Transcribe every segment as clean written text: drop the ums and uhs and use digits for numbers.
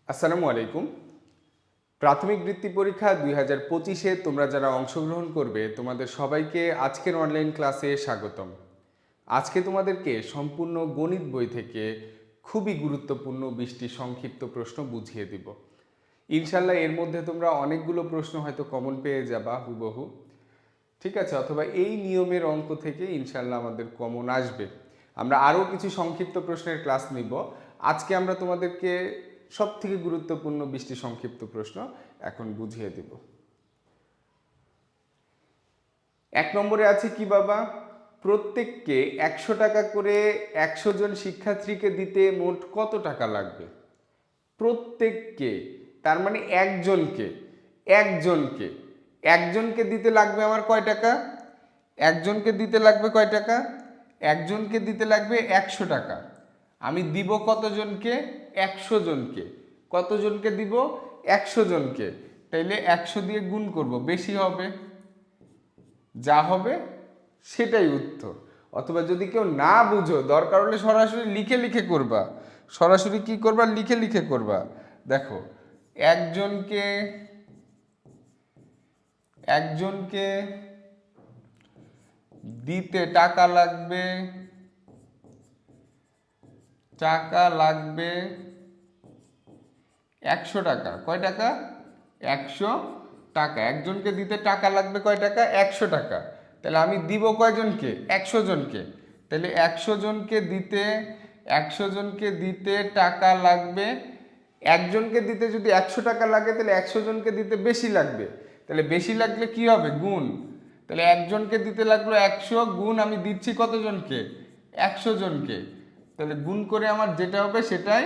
আসসালামু আলাইকুম। প্রাথমিক বৃত্তি পরীক্ষা 2025-এ তোমরা যারা অংশগ্রহণ করবে তোমাদের সবাইকে আজকের অনলাইন ক্লাসে স্বাগতম। আজকে তোমাদেরকে সম্পূর্ণ গণিত বই থেকে খুবই গুরুত্বপূর্ণ 20টি সংক্ষিপ্ত প্রশ্ন বুঝিয়ে দিব। ইনশাল্লাহ এর মধ্যে তোমরা অনেকগুলো প্রশ্ন হয়তো কমন পেয়ে যাবা হুবহু, ঠিক আছে, অথবা এই নিয়মের অঙ্ক থেকে ইনশাল্লাহ আমাদের কমন আসবে। আমরা আরও কিছু সংক্ষিপ্ত প্রশ্নের ক্লাস নিব। আজকে আমরা তোমাদেরকে সব থেকে গুরুত্বপূর্ণ 20টি সংক্ষিপ্ত প্রশ্ন এখন বুঝিয়ে দিব। 1 নম্বরে আছে কি বাবা? প্রত্যেককে 100 টাকা করে 100 জন শিক্ষার্থীকে দিতে মোট কত টাকা লাগবে? প্রত্যেককে, তার মানে একজনকে একজনকে একজনকে দিতে লাগবে আমার কয় টাকা? একজনকে দিতে লাগবে কয় টাকা? একজনকে দিতে লাগবে 100 টাকা। আমি দিব কতজনকে? 100 জনকে। কতজনকে দিব? 100 জনকে। তাইলে 100 দিয়ে গুণ করব, বেশি হবে, যা হবে সেটাই উত্তর। অথবা যদি কেউ না বুঝো, দরকার হলে সরাসরি লিখে লিখে করবা। সরাসরি কি করবা? লিখে লিখে করবা। দেখো, একজনকে একজনকে দিতে টাকা লাগবে 100 টাকা। কয় টাকা? 100 টাকা। একজনকে দিতে টাকা লাগবে কয় টাকা? 100 টাকা। তাহলে আমি দিব কয়জনকে? 100 জনকে। তাহলে 100 জনকে দিতে 100 জনকে দিতে টাকা লাগবে। একজনকে দিতে যদি 100 টাকা লাগে তাহলে 100 জনকে দিতে বেশি লাগবে। তাহলে বেশি লাগলে কি হবে? গুণ। তাহলে একজনকে দিতে লাগলো 100, গুণ আমি দিচ্ছি কতজনকে? 100 জনকে। তাহলে গুণ করে আমার যেটা হবে সেটাই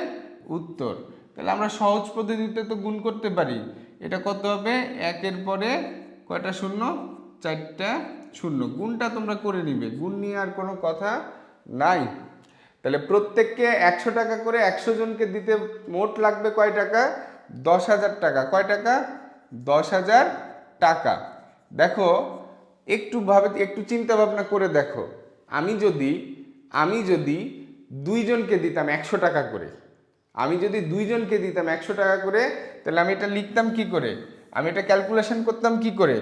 উত্তর। তাহলে আমরা সহজ পদ্ধতিতে তো গুণ করতে পারি। এটা কত হবে? 1-এর পরে কয়টা শূন্য? 4টা শূন্য। গুণটা তোমরা করে নিবে, গুণ নিয়ে আর কোনো কথা নাই। তাহলে প্রত্যেককে 100 টাকা করে 100 জনকে দিতে মোট লাগবে কয় টাকা? 10,000 টাকা। কয় টাকা? 10,000 টাকা। দেখো, একটু চিন্তা ভাবনা করে দেখো, আমি যদি দুইজনকে দিতাম 100 টাকা করে, আমি যদি দুইজনকে দিতাম 100 টাকা করে, তাহলে আমি এটা লিখতাম কি করে? আমি এটা ক্যালকুলেশন করতাম কি করে?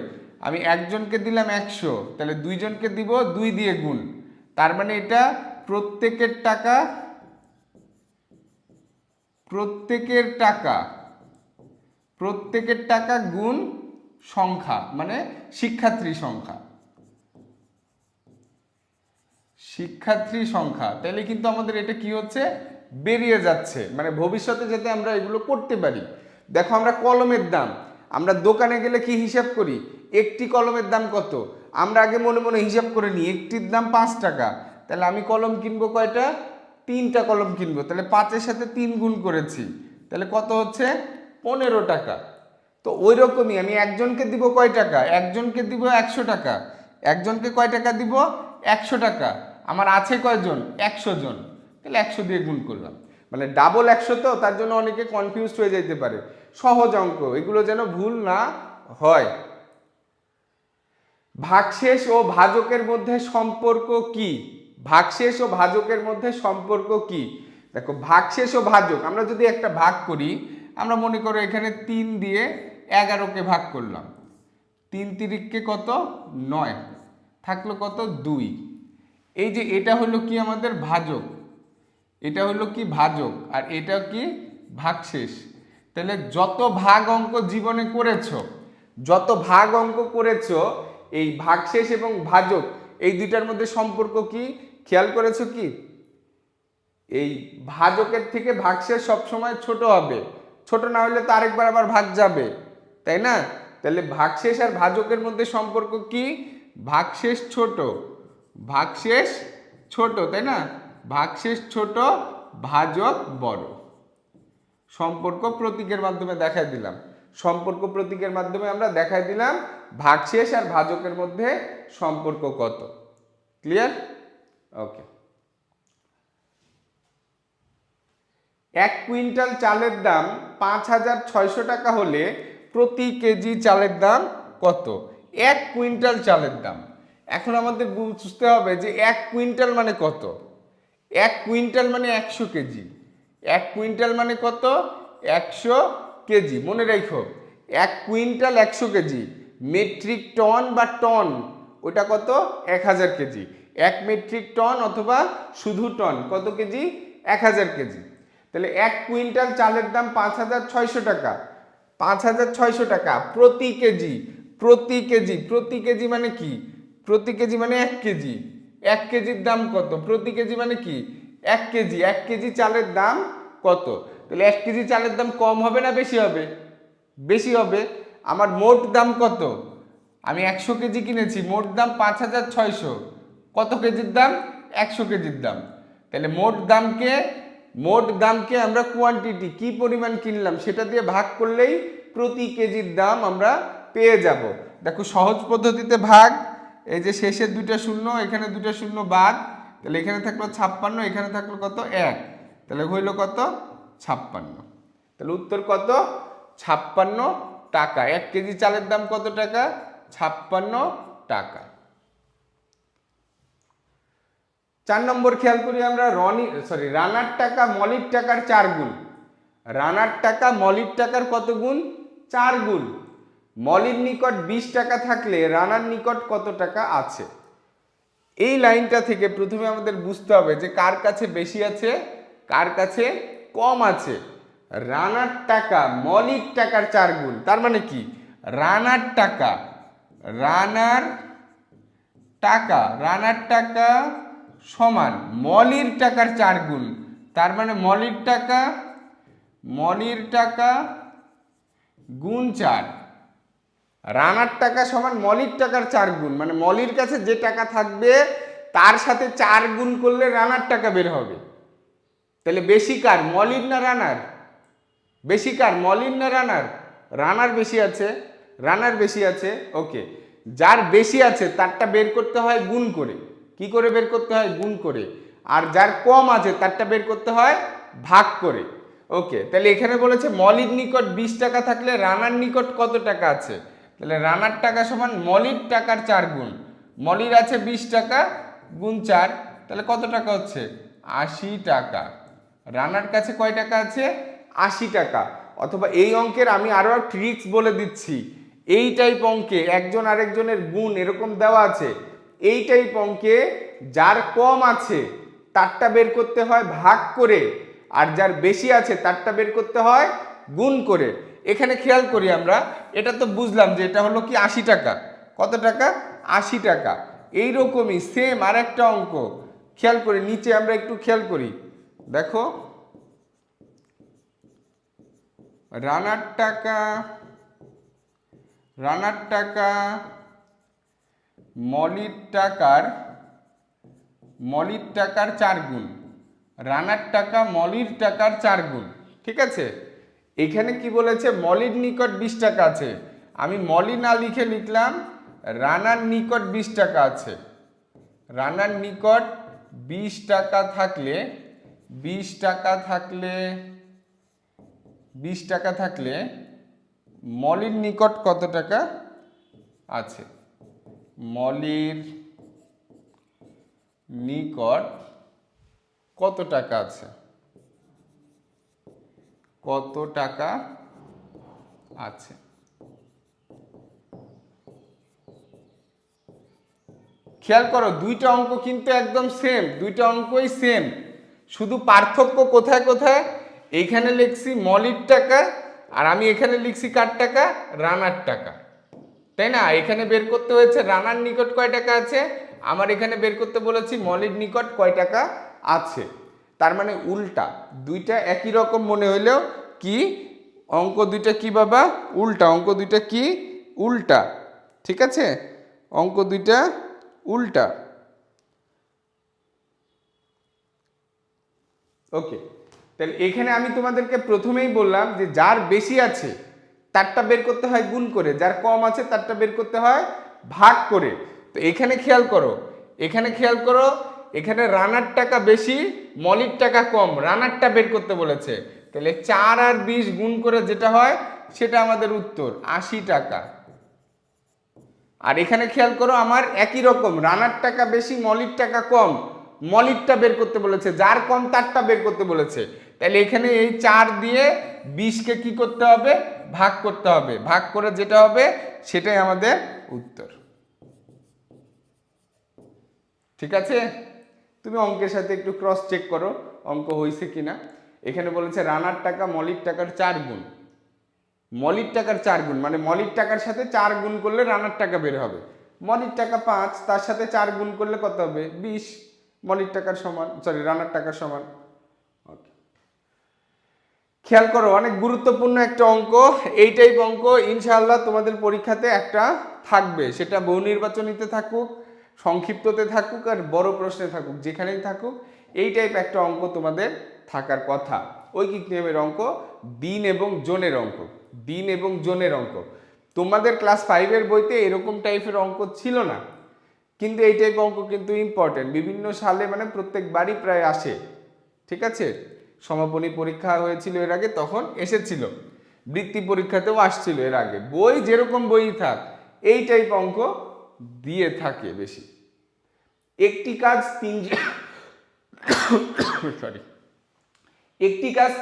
আমি একজনকে দিলাম 100, তাহলে দুইজনকে দিব 2 দিয়ে গুণ। তার মানে এটা প্রত্যেকের টাকা প্রত্যেকের টাকা প্রত্যেকের টাকা গুণ সংখ্যা, মানে শিক্ষার্থী সংখ্যা। শিক্ষার্থী সংখ্যা। তাহলে কিন্তু আমাদের এটা কি হচ্ছে? বেরিয়ে যাচ্ছে। মানে ভবিষ্যতে যাতে আমরা এগুলো করতে পারি। দেখো, আমরা কলমের দাম, আমরা দোকানে গেলে কি হিসাব করি? একটি কলমের দাম কত? আমরা আগে মনে মনে হিসাব করে নিই, একটির দাম 5 টাকা। তাহলে আমি কলম কিনবো কয়টা? 3টা কলম কিনবো। তাহলে 5-এর সাথে 3 গুণ করেছি, তাহলে কত হচ্ছে? 15 টাকা। তো ওই রকমই আমি একজনকে দিব কয় টাকা? একজনকে দিব 100 টাকা। একজনকে কয় টাকা দিব? 100 টাকা। আমার আছে কয়জন? 100 জন। তাহলে 100 দিয়ে গুণ করলাম। মানে ডাবল 100, তো তার জন্য অনেকে কনফিউজড হয়ে যেতে পারে। সহজ অঙ্ক, এগুলো যেন ভুল না হয়। ভাগশেষ ও ভাজকের মধ্যে সম্পর্ক কি? ভাগশেষ ও ভাজকের মধ্যে সম্পর্ক কি? দেখো, ভাগশেষ ও ভাজক, আমরা যদি একটা ভাগ করি, আমরা মনে করো এখানে 3 দিয়ে 11কে ভাগ করলাম। 3 তিরিককে কত? 9, থাকলো কত? 2। এই যে এটা হলো কি আমাদের ভাজক, এটা হলো কি ভাজক, আর এটা কি? ভাগশেষ। তাহলে যত ভাগ অঙ্ক জীবনে করেছো, যত ভাগ অঙ্ক করেছো, এই ভাগশেষ এবং ভাজক এই দুইটার মধ্যে সম্পর্ক কি খেয়াল করেছো কি? এই ভাজকের থেকে ভাগশেষ সবসময় ছোট হবে। ছোট না হলে তো আরেকবার আবার ভাগ যাবে, তাই না? তাহলে ভাগশেষ আর ভাজকের মধ্যে সম্পর্ক কি? ভাগশেষ ছোট, ভাগশেষ ছোট, তাই না? ভাগশেষ ছোট, ভাজক বড়। সম্পর্ক প্রতীকের মাধ্যমে দেখাই দিলাম। সম্পর্ক প্রতীকের মাধ্যমে আমরা দেখাই দিলাম ভাগশেষ আর ভাজকের মধ্যে সম্পর্ক কত। ক্লিয়ার? ওকে। 1 কুইন্টাল চালের দাম 5,600 টাকা হলে প্রতি কেজি চালের দাম কত? 1 কুইন্টাল চালের দাম। এখন আমাদের বুঝতে হবে যে 1 কুইন্টাল মানে কত। 1 কুইন্টাল মানে 100 কেজি। 1 কুইন্টাল মানে কত? 100 কেজি। মনে রাখো 1 কুইন্টাল 100 কেজি, মেট্রিক টন বা টন ওটা কত 1000 কেজি। 1 মেট্রিক টন অথবা শুধু টন কত কেজি 1000 কেজি। তাহলে 1 কুইন্টাল চালের দাম 5600 টাকা। 5600 টাকা প্রতি কেজি। প্রতি কেজি, প্রতি কেজি মানে কি? প্রতি কেজি মানে 1 কেজি। 1 কেজির দাম কত? প্রতি কেজি মানে কি 1 কেজি। 1 কেজি চালের দাম কত? তাহলে 1 কেজি চালের দাম কম হবে না বেশি হবে? বেশি হবে। আমার মোট দাম কত? আমি 100 কেজি কিনেছি, মোট দাম 5600। কত কেজির দাম? 100 কেজির দাম। তাহলে মোট দামকে আমরা কোয়ান্টিটি কি পরিমাণ কিনলাম সেটা দিয়ে ভাগ করলেই প্রতি কেজির দাম আমরা পেয়ে যাব। দেখো সহজ পদ্ধতিতে ভাগ, এই যে শেষের দুইটা শূন্য, এখানে দুইটা শূন্য বাদ, তাহলে এখানে থাকলো 56, এখানে থাকলো কত 1, তাহলে হইল কত 56। তাহলে উত্তর কত 56 টাকা। 1 কেজি চালের দাম কত টাকা? 56 টাকা। 4 নম্বর খেয়াল করি আমরা, রানার টাকা মলির টাকার 4 গুণ। রানার টাকা মলির টাকার কত গুণ? 4 গুণ। মলির নিকট 20 টাকা থাকলে রানার নিকট কত টাকা আছে? এই লাইনটা থেকে প্রথমে আমাদের বুঝতে হবে যে কার কাছে বেশি আছে, কার কাছে কম আছে। রানার টাকা মলির টাকার 4 গুণ, তার মানে কি রানার টাকা সমান মলির টাকার 4 গুণ। তার মানে মলির টাকা গুণ 4। রানার টাকা সমান মলির টাকার 4 গুণ, মানে মলির কাছে যে টাকা থাকবে তার সাথে 4 গুণ করলে রানার টাকা বের হবে। তাহলে বেশি কার, মলির না রানার? বেশি কার, মলির না রানার? রানার বেশি আছে, রানার বেশি আছে। ওকে, যার বেশি আছে তারটা বের করতে হয় গুণ করে। কি করে বের করতে হয়? গুণ করে। আর যার কম আছে তারটা বের করতে হয় ভাগ করে। ওকে, তাহলে এখানে বলেছে মলির নিকট 20 টাকা থাকলে রানার নিকট কত টাকা আছে। তাহলে রানার টাকা সমান মলির টাকার 4 গুণ। মলির আছে 20 টাকা গুণ 4, তাহলে কত টাকা হচ্ছে 80 টাকা। রানার কাছে কয় টাকা আছে? 80 টাকা। অথবা এই অঙ্কের আমি আরো ট্রিক্স বলে দিচ্ছি। এই টাইপ অঙ্কে একজন আরেকজনের গুণ এরকম দেওয়া আছে, এই টাইপ অঙ্কে যার কম আছে তারটা বের করতে হয় ভাগ করে, আর যার বেশি আছে তারটা বের করতে হয় গুণ করে। এখানে খেয়াল করি আমরা, এটা তো বুঝলাম যে এটা হলো কি 80 টাকা। কত টাকা? 80 টাকা। এইরকমই সেম আর একটা অঙ্ক খেয়াল করি, নিচে আমরা একটু খেয়াল করি। দেখো রানার টাকা মলির টাকার 4 গুণ। রানার টাকা মলির টাকার 4 গুণ, ঠিক আছে। এখানে কি বলেছে? মলির নিকট 20 টাকা আছে। আমি মলি না লিখে লিখলাম রানার নিকট 20 টাকা আছে। রানার নিকট 20 টাকা থাকলে 20 টাকা থাকলে মলির নিকট কত টাকা আছে? মলির নিকট কত টাকা আছে? কত টাকা আছে? খেয়াল করো দুইটা অঙ্ক কিন্তু একদম সেম, দুইটা অঙ্কই সেম, শুধু পার্থক্য কোথায় কোথায়? এইখানে লিখছি মলির টাকা, আর আমি এখানে লিখছি কার টাকা? রানার টাকা, তাই না? এখানে বের করতে হয়েছে রানার নিকট কয় টাকা আছে, আমার এখানে বের করতে বলেছি মলির নিকট কয় টাকা আছে। তার মানে উল্টা, দুইটা একই রকম মনে হইলেও কি অঙ্ক দুইটা কি বাবা? উল্টা। অঙ্ক দুইটা কি? উল্টা, ঠিক আছে, অঙ্ক দুইটা উল্টা। ওকে, তাহলে এখানে আমি তোমাদেরকে প্রথমেই বললাম যে যার বেশি আছে তারটা বের করতে হয় গুণ করে, যার কম আছে তারটা বের করতে হয় ভাগ করে। তো এখানে খেয়াল করো, এখানে রানার টাকা বেশি মলির টাকা কম, রানারটা বের করতে বলেছে। তাহলে 4 আর 20 গুণ করে যেটা হয় সেটা আমাদের উত্তর 80 টাকা। আর এখানে খেয়াল করো আমার একই রকম, রানার টাকা বেশি মলির টাকা কম, মলিকটা বের করতে বলেছে, যার কম তারটা বের করতে বলেছে। তাহলে এখানে এই 4 দিয়ে 20কে কি করতে হবে, ভাগ করতে হবে, ভাগ করে যেটা হবে সেটাই আমাদের উত্তর। ঠিক আছে, তুমি অঙ্কের সাথে একটু ক্রস চেক করো অঙ্ক হয়েছে কিনা। এখানে বলেছে রানার টাকা মলিক টাকার 4 গুণ, মলিক টাকার 4 গুণ মানে মলিক টাকার সাথে 4 গুণ করলে রানার টাকা বের হবে। মলিক টাকা 5, তার সাথে 4 গুণ করলে কত হবে, 20, মলিক টাকার সমান, সরি রানার টাকার সমান। ওকে, খেয়াল করো অনেক গুরুত্বপূর্ণ একটা অঙ্ক। এই টাইপ অঙ্ক ইনশাআল্লাহ তোমাদের পরীক্ষাতে একটা থাকবে, সেটা বহু নির্বাচনীতে থাকুক, সংক্ষিপ্ততে থাকুক আর বড় প্রশ্নে থাকুক, যেখানেই থাকুক এই টাইপ একটা অঙ্ক তোমাদের থাকার কথা। ঐকিক নিয়মের অঙ্ক, দিন এবং জোনের অঙ্ক, দিন এবং জোনের অঙ্ক। তোমাদের ক্লাস 5-এর বইতে এরকম টাইপের অঙ্ক ছিল না, কিন্তু এই টাইপ অঙ্ক কিন্তু ইম্পর্টেন্ট, বিভিন্ন সালে মানে প্রত্যেকবারই প্রায় আসে। ঠিক আছে, সমাপনী পরীক্ষা হয়েছিল এর আগে, তখন এসেছিল, বৃত্তি পরীক্ষাতেও আসছিল এর আগে। বই যেরকম বই থাক এই টাইপ অঙ্ক দিয়ে থাকে বেশি। একটি কাজ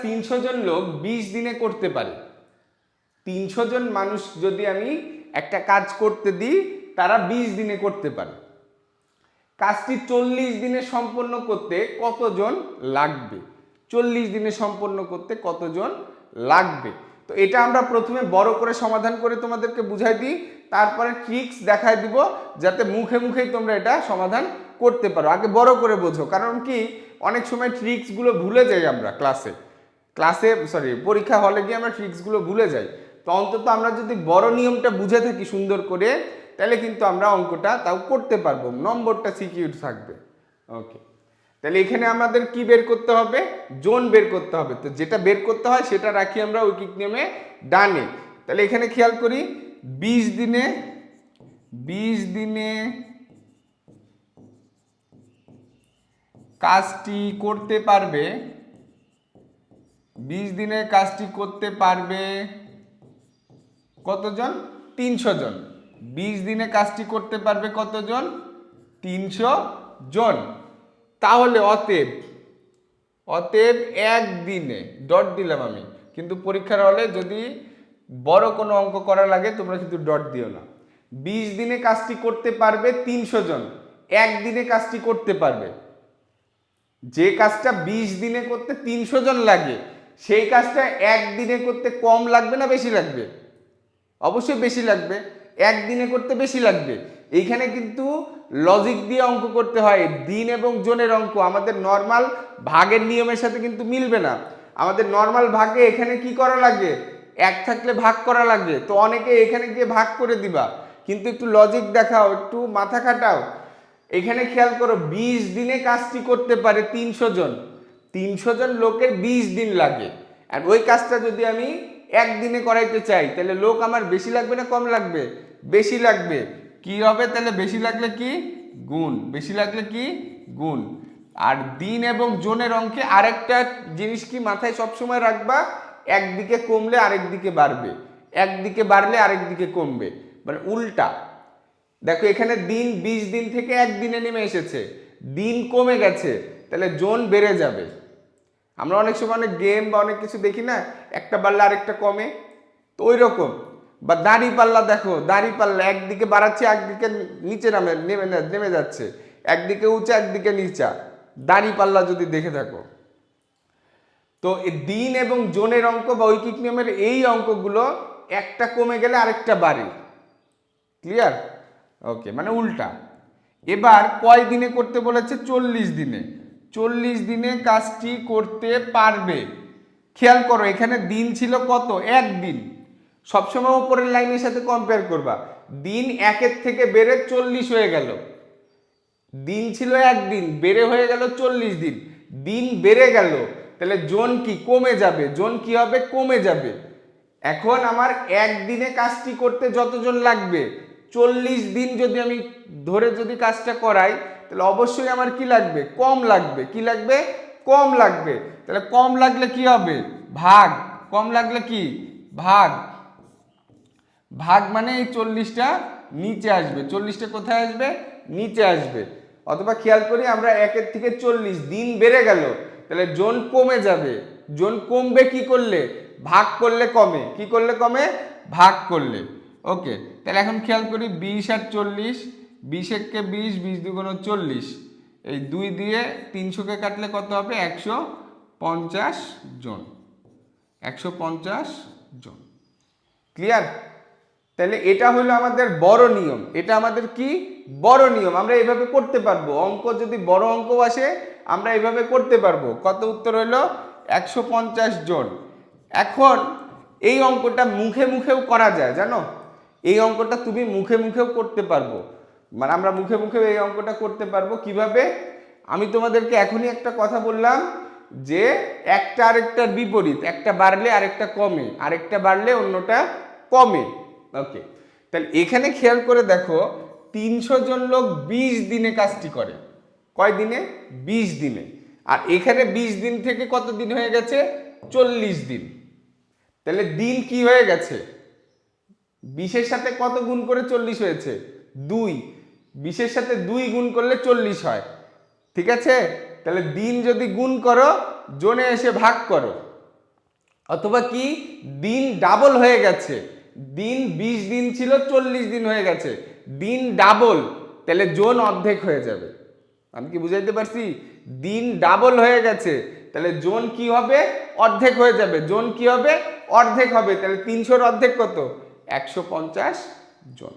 300 জন লোক 20 দিনে করতে পারে। 300 জন মানুষ যদি আমি একটা কাজ করতে দিই, তারা 20 দিনে করতে পারে। কাজটি 40 দিনে সম্পন্ন করতে কতজন লাগবে? 40 দিনে সম্পন্ন করতে কতজন লাগবে? তো এটা আমরা প্রথমে বড় করে সমাধান করে তোমাদেরকে বুঝাই দিই, তারপরে ট্রিক্স দেখাই দিব যাতে মুখে মুখেই তোমরা এটা সমাধান করতে পারো। আগে বড় করে বোঝো, কারণ কি অনেক সময় ট্রিক্সগুলো ভুলে যাই আমরা পরীক্ষা হলে গিয়ে আমরা ট্রিক্সগুলো ভুলে যাই। তো অন্তত আমরা যদি বড় নিয়মটা বুঝে থাকি সুন্দর করে, তাহলে কিন্তু আমরা অঙ্কটা তাও করতে পারবো, নম্বরটা সিকিউর থাকবে। ওকে, তাহলে এখানে আমাদের কি বের করতে হবে, জোন বের করতে হবে। তো যেটা বের করতে হয় সেটা রাখি আমরা ঐকিক নিয়মে ডানে। তাহলে এখানে খেয়াল করি 20 দিনে কাজটি করতে পারবে, 20 দিনে কাজটি করতে পারবে কতজন? 300 জন। 20 দিনে কাজটি করতে পারবে কতজন? 300 জন। তাহলে অতএব একদিনে ডট দিলাম আমি, কিন্তু পরীক্ষার হলে যদি বড় কোনো অঙ্ক করা লাগে তোমরা কিন্তু ডট দিও না। 20 দিনে কাজটি করতে পারবে 300 জন, একদিনে কাজটি করতে পারবে। যে কাজটা 20 দিনে করতে 300 জন লাগে, সেই কাজটা একদিনে করতে কম লাগবে না বেশি লাগবে? অবশ্যই বেশি লাগবে, একদিনে করতে বেশি লাগবে। এইখানে কিন্তু লজিক দিয়ে অঙ্ক করতে হয়। দিন এবং জোনের অঙ্ক আমাদের নর্মাল ভাগের নিয়মের সাথে কিন্তু মিলবে না। আমাদের নর্মাল ভাগে এখানে কি করা লাগে, এক থাকলে ভাগ করা লাগে। তো অনেকে এখানে গিয়ে ভাগ করে দিবা, কিন্তু একটু লজিক দেখাও, একটু মাথা খাটাও। এখানে খেয়াল করো 20 দিনে কাজটি করতে পারে 300 জন, 300 জন লোকের 20 দিন লাগে। আর ওই কাজটা যদি আমি একদিনে করাইতে চাই, তাহলে লোক আমার বেশি লাগবে না কম লাগবে? বেশি লাগবে। কি হবে তাহলে? বেশি লাগলে কি গুণ, বেশি লাগলে কি গুণ। আর দিন এবং জোনের অঙ্কে আরেকটা জিনিস কি মাথায় সবসময় রাখবা, একদিকে কমলে আরেক দিকে বাড়বে, একদিকে বাড়লে আরেক দিকে কমবে, মানে উল্টা। দেখো এখানে দিন 20 দিন থেকে একদিনে নেমে এসেছে, দিন কমে গেছে, তাহলে জোন বেড়ে যাবে। আমরা অনেক সময় অনেক গেম বা অনেক কিছু দেখি না, একটা বাড়লে আরেকটা কমে, তো ওই রকম। বা দাড়ি পাল্লা, দেখো দাড়ি পাল্লা একদিকে বাড়াচ্ছে একদিকে নিচে নেমে যাচ্ছে, একদিকে উঁচা একদিকে নিচা, দাড়ি পাল্লা যদি দেখে থাকো। তো দিন এবং জোনের অঙ্ক বা ঐকিক নিয়মের এই অঙ্কগুলো একটা কমে গেলে আরেকটা বাড়ে। ক্লিয়ার? ওকে, মানে উল্টা। এবার কয় দিনে করতে বলেছে? 40 দিনে। 40 দিনে কাজটি করতে পারবে। খেয়াল করো এখানে দিন ছিল কত? একদিন। সবসময় উপরের লাইনের সাথে কম্পেয়ার করবা। দিন 1-এর থেকে বেড়ে 40 হয়ে গেল। দিন ছিল একদিন, বেড়ে হয়ে গেল 40 দিন, দিন বেড়ে গেল, তাহলে জোন কি? কমে যাবে। জোন কি হবে? কমে যাবে। এখন আমার একদিনে কাজটি করতে যতজন লাগবে, 40 দিন যদি আমি ধরে যদি কাজটা করাই, তাহলে অবশ্যই আমার কি লাগবে? কম লাগবে। কি লাগবে? কম লাগবে। তাহলে কম লাগলে কি হবে? ভাগ। কম লাগলে কি? ভাগ। ভাগ মানে এই 40টা নিচে আসবে। 40টা কোথায় আসবে? নিচে আসবে। অথবা খেয়াল করি আমরা 1 থেকে 40 দিন বেড়ে গেল, তাহলে জন কমে যাবে। জন কমবে কি করলে? ভাগ করলে কমে। কি করলে কমে? ভাগ করলে। ওকে, তাহলে এখন খেয়াল করি 20 আর 40, 20 একে 20, 20 দুগুণ 40, এই 2 দিয়ে 300কে কাটলে কত হবে? 150 জন। 150 জন। ক্লিয়ার? তাহলে এটা হলো আমাদের বড় নিয়ম। এটা আমাদের কি? বড় নিয়ম। আমরা এইভাবে করতে পারবো। অঙ্ক যদি বড় অঙ্ক আসে আমরা এইভাবে করতে পারবো। কত উত্তর হলো? 150 জন। এখন এই অঙ্কটা মুখে মুখেও করা যায়, জানো? এই অঙ্কটা তুমি মুখে মুখেও করতে পারবো। মানে আমরা মুখে মুখেও এই অঙ্কটা করতে পারবো। কিভাবে? আমি তোমাদেরকে এখনই একটা কথা বললাম যে একটা আরেকটার বিপরীত, একটা বাড়লে আরেকটা কমে, আরেকটা বাড়লে অন্যটা কমে। ওকে, তাহলে এখানে খেয়াল করে দেখো 300 জন লোক 20 দিনে কাজটি করে। কয় দিনে? 20 দিনে। আর এখানে 20 দিন থেকে কত দিন হয়ে গেছে? 40 দিন। তাহলে দিন কি হয়ে গেছে? 20-এর সাথে কত গুণ করে 40 হয়েছে? 2। 20-এর সাথে 2 গুণ করলে 40 হয়। ঠিক আছে? তাহলে দিন যদি গুণ করো, জনে এসে ভাগ করো। অথবা কি? দিন ডাবল হয়ে গেছে। দিন 20 দিন ছিল, 40 দিন হয়ে গেছে। দিন ডাবল, তাহলে জন অর্ধেক হয়ে যাবে। আমি কি বুঝাইতে পারছি? দিন ডাবল হয়ে গেছে, তাহলে জন কি হবে? অর্ধেক হয়ে যাবে। জন কি হবে? অর্ধেক হবে। তাহলে 300-র অর্ধেক কত? 150 জন।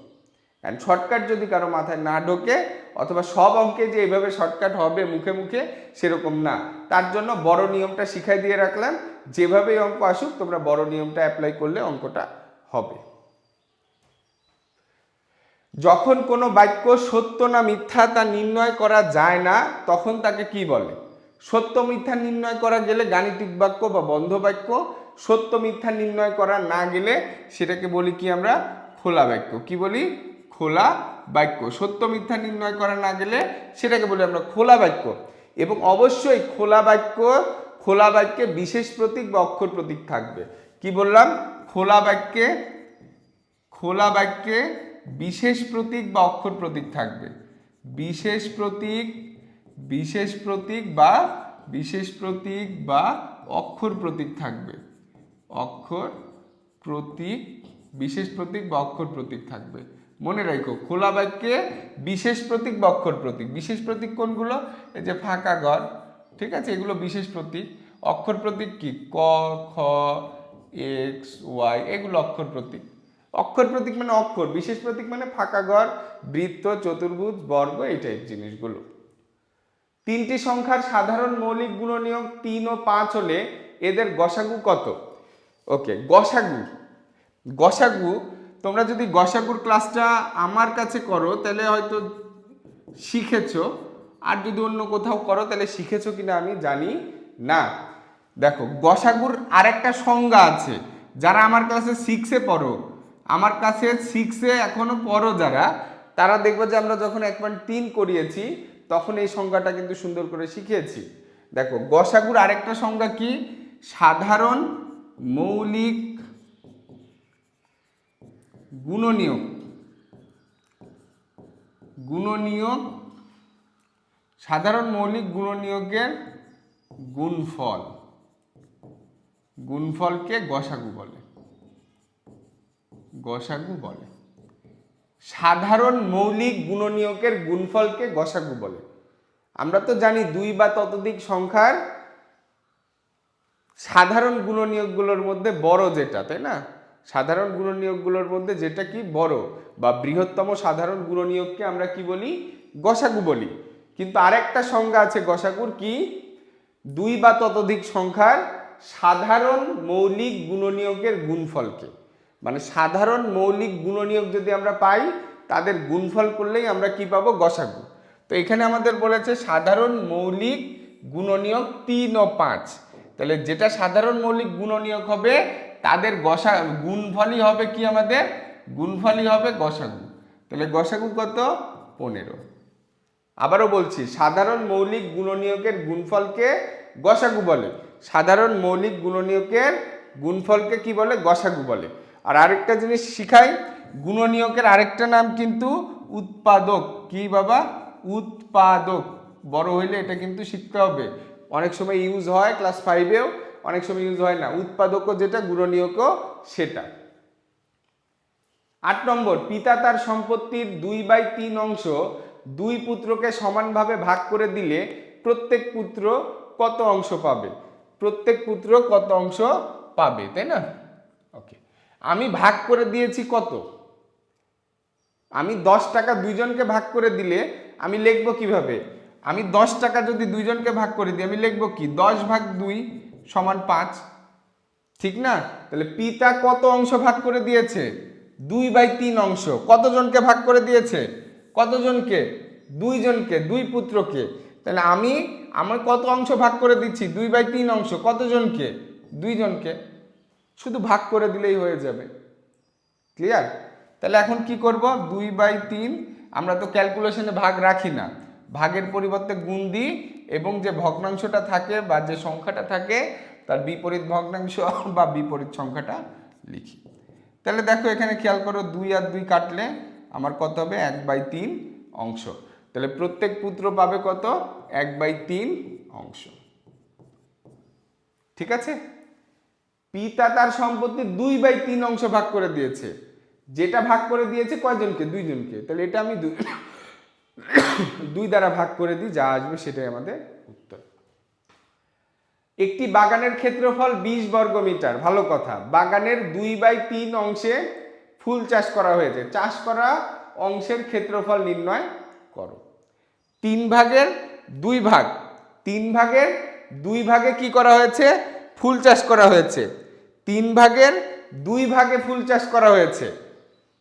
অ্যান্ড শর্টকাট যদি কারো মাথায় না ঢোকে, অথবা সব অঙ্কে যে এইভাবে শর্টকাট হবে মুখে মুখে, সেরকম না। তার জন্য বড় নিয়মটা শিখাই দিয়ে রাখলাম। যেভাবেই অঙ্ক আসুক তোমরা বড় নিয়মটা অ্যাপ্লাই করলে অঙ্কটা হবে। যখন কোনো বাক্য সত্য না মিথ্যা তা নির্ণয় করা যায় না, তখন তাকে কি বলে? সত্য মিথ্যা নির্ণয় করা গেলে গাণিতিক বাক্য বা বন্ধ বাক্য, সত্য মিথ্যা নির্ণয় করা না গেলে সেটাকে বলি কি আমরা? খোলা বাক্য। কি বলি? খোলা বাক্য। সত্য মিথ্যা নির্ণয় করা না গেলে সেটাকে বলি আমরা খোলা বাক্য। এবং অবশ্যই খোলা বাক্যে বিশেষ প্রতীক বা অক্ষর প্রতীক থাকবে। কি বললাম? খোলা বাক্যে বিশেষ প্রতীক বা অক্ষর প্রতীক থাকবে। বিশেষ প্রতীক বা অক্ষর প্রতীক থাকবে। বিশেষ প্রতীক বা অক্ষর প্রতীক থাকবে। মনে রাখো, খোলা বাক্যে বিশেষ প্রতীক বা অক্ষর প্রতীক। বিশেষ প্রতীক কোনগুলো? এই যে ফাঁকা ঘর, ঠিক আছে, এগুলো বিশেষ প্রতীক। অক্ষর প্রতীক কি? ক, খ, এক্স, ওয়াই, এগুলো অক্ষর প্রতীক। অক্ষর প্রতীক মানে অক্ষর, বিশেষ প্রতীক মানে ফাঁকা ঘর, বৃত্ত, চতুর্ভুজ, বর্গ, এই টাইপ জিনিসগুলো। 3টি সংখ্যার সাধারণ মৌলিক গুণনীয়ক 3 ও 5 হলে এদের গসাগু কত? ওকে, গসাগু তোমরা যদি গসাগুর ক্লাসটা আমার কাছে করো তাহলে হয়তো শিখেছো, আর যদি অন্য কোথাও করো তাহলে শিখেছো কিনা আমি জানি না। দেখো, গসাগুর আরেকটা সংজ্ঞা আছে। যারা আমার ক্লাসে 6-এ পড়ো, আমার কাছে 6-এ এখনো পড়ো যারা, তারা দেখবে যে আমরা যখন 1.3 করিয়েছি তখন এই সংজ্ঞাটা কিন্তু সুন্দর করে শিখিয়েছি। দেখো, গসাগুর আরেকটা সংজ্ঞা কি? সাধারণ মৌলিক গুণনীয়ক সাধারণ মৌলিক গুণনীয়কের গুণফলকে গসাগু বলে। সাধারণ মৌলিক গুণনীয়কের গুণফলকে গসাগু বলে। আমরা তো জানি 2 বা ততোধিক সংখ্যার সাধারণ গুণনীয়কগুলোর মধ্যে বড় যেটা, তাই না? সাধারণ গুণনীয়কগুলোর মধ্যে যেটা কি বড় বা বৃহত্তম সাধারণ গুণনীয়ককে আমরা কি বলি? গসাগু বলি। কিন্তু আরেকটা সংজ্ঞা আছে গসাগুর, কি? 2 বা ততোধিক সংখ্যার সাধারণ মৌলিক গুণনীয়কের গুণফলকে, মানে সাধারণ মৌলিক গুণনীয়ক যদি আমরা পাই তাদের গুণফল করলেই আমরা কি পাবো? গসাগু। তো এখানে আমাদের বলেছে সাধারণ মৌলিক গুণনীয়ক 3 ও 5। তাহলে যেটা সাধারণ মৌলিক গুণনীয়ক হবে তাদের গুণফলই হবে কি? আমাদের গুণফলই হবে গসাগু। তাহলে গসাগু কত? 15। আবারও বলছি, সাধারণ মৌলিক গুণনীয়কের গুণফলকে গসাগু বলে। সাধারণ মৌলিক গুণনীয়কের গুণফলকে কি বলে? গসাগু বলে। আর আরেকটা জিনিস শিখাই, গুণনীয়কের আরেকটা নাম কিন্তু উৎপাদক। কি বাবা? উৎপাদক। বড় হইলে এটা কিন্তু শিখতে হবে, অনেক সময় ইউজ হয় ক্লাস 5-এও, অনেক সময় ইউজ হয় না। উৎপাদকও যেটা, গুণনীয়কও সেটা। 8 নম্বর, পিতা তার সম্পত্তির 2/3 অংশ 2 পুত্রকে সমানভাবে ভাগ করে দিলে প্রত্যেক পুত্র কত অংশ পাবে? প্রত্যেক পুত্র কত অংশ পাবে, তাই না? ওকে, আমি ভাগ করে দিয়েছি কত? আমি 10 টাকা দুইজনকে ভাগ করে দিলে আমি লিখবো কিভাবে? আমি 10 টাকা যদি দুইজনকে ভাগ করে দিই, আমি লিখবো কি? 10/2 = 5, ঠিক না? তাহলে পিতা কত অংশ ভাগ করে দিয়েছে? 2/3 অংশ। কতজনকে ভাগ করে দিয়েছে? কতজনকে? 2 জনকে, 2 পুত্রকে। তাহলে আমার কত অংশ ভাগ করে দিচ্ছি? 2/3 অংশ। কতজনকে? 2 জনকে। শুধু ভাগ করে দিলেই হয়ে যাবে। ক্লিয়ার? তাহলে এখন কি করব? 2/3, আমরা তো ক্যালকুলেশনে ভাগ রাখি না, ভাগের পরিবর্তে গুণ দিই এবং যে ভগ্নাংশটা থাকে বা যে সংখ্যাটা থাকে তার বিপরীত ভগ্নাংশ বা বিপরীত সংখ্যাটা লিখি। তাহলে দেখো এখানে খেয়াল করো, 2 আর 2 কাটলে আমার কত হবে? 1/3 অংশ। তাহলে প্রত্যেক পুত্র পাবে কত? 1/3 অংশ। ঠিক আছে? পিতা তার সম্পত্তির 2/3 অংশ ভাগ করে দিয়েছে। যেটা ভাগ করে দিয়েছে কয়জনকে? 2 জনকে। তাহলে এটা আমি 2 দ্বারা ভাগ করে দিই, যা আসবে সেটাই আমাদের উত্তর। একটি বাগানের ক্ষেত্রফল 20 বর্গমিটার। ভালো কথা, বাগানের 2/3 অংশে ফুল চাষ করা হয়েছে। চাষ করা অংশের ক্ষেত্রফল নির্ণয় করো। 3 ভাগের 2 ভাগ, 3 ভাগের 2 ভাগে কি করা হয়েছে? ফুল চাষ করা হয়েছে। 3 ভাগের 2 ভাগে ফুল চাষ করা হয়েছে।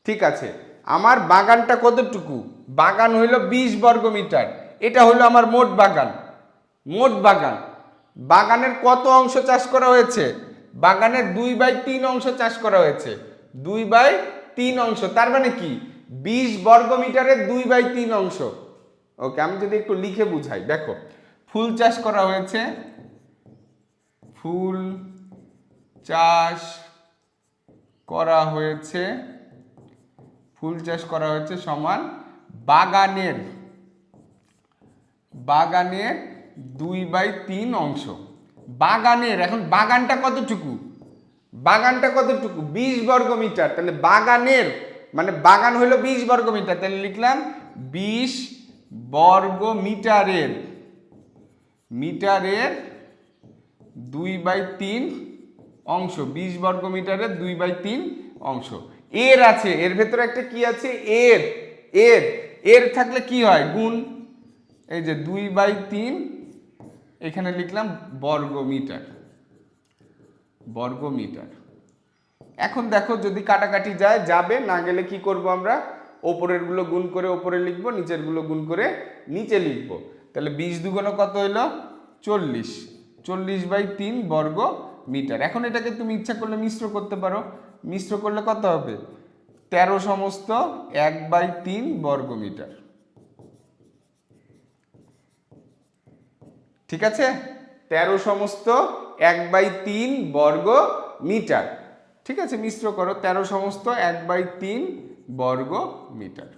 ঠিক আছে, আমার বাগানটা কতটুকু? বাগান হইল 20 বর্গমিটার। এটা হলো আমার মোট বাগান। মোট বাগান, বাগানের কত অংশ চাষ করা হয়েছে? বাগানের 2/3 অংশ চাষ করা হয়েছে। 2/3 অংশ, তার মানে কি? 20 বর্গমিটারের 2/3 অংশ। ওকে, আমি যদি একটু লিখে বুঝাই, দেখো ফুল চাষ করা হয়েছে, ফুল চাষ করা হয়েছে, ফুল চাষ করা হয়েছে সমান বাগানের 2/3 অংশ। বাগানের, এখন বাগানটা কতটুকু? বাগানটা কতটুকু? 20 বর্গমিটার। তাহলে বাগানের মানে বাগান হলো 20 বর্গমিটার, তাহলে লিখলাম 20 বর্গমিটারের 2/3 অংশ। 20 বর্গমিটারের 2/3 অংশ। এর আছে, এর ভেতরে একটা কি আছে? এর এর এর থাকলে কি হয়? গুণ। এই যে 2/3, এখানে লিখলাম বর্গমিটার। বর্গমিটার। এখন দেখো যদি কাটাকাটি যায়, যাবে না, গেলে কি করব আমরা? ওপরের গুলো গুণ করে ওপরে লিখবো, নিচের গুলো গুণ করে নিচে লিখবো। তাহলে 20 দুগুণ কত হইল? 40। 40/3 বর্গ মিটার। এখন এটাকে তুমি ইচ্ছা করলে মিশ্র করতে পারো। মিশ্র করলে কত হবে? 13 সমস্ত 1/3 বর্গ মিটার। ঠিক আছে, 13 সমস্ত 1/3 বর্গ মিটার। ঠিক আছে, মিশ্র করো, 13 সমস্ত 1/3 বর্গ মিটার।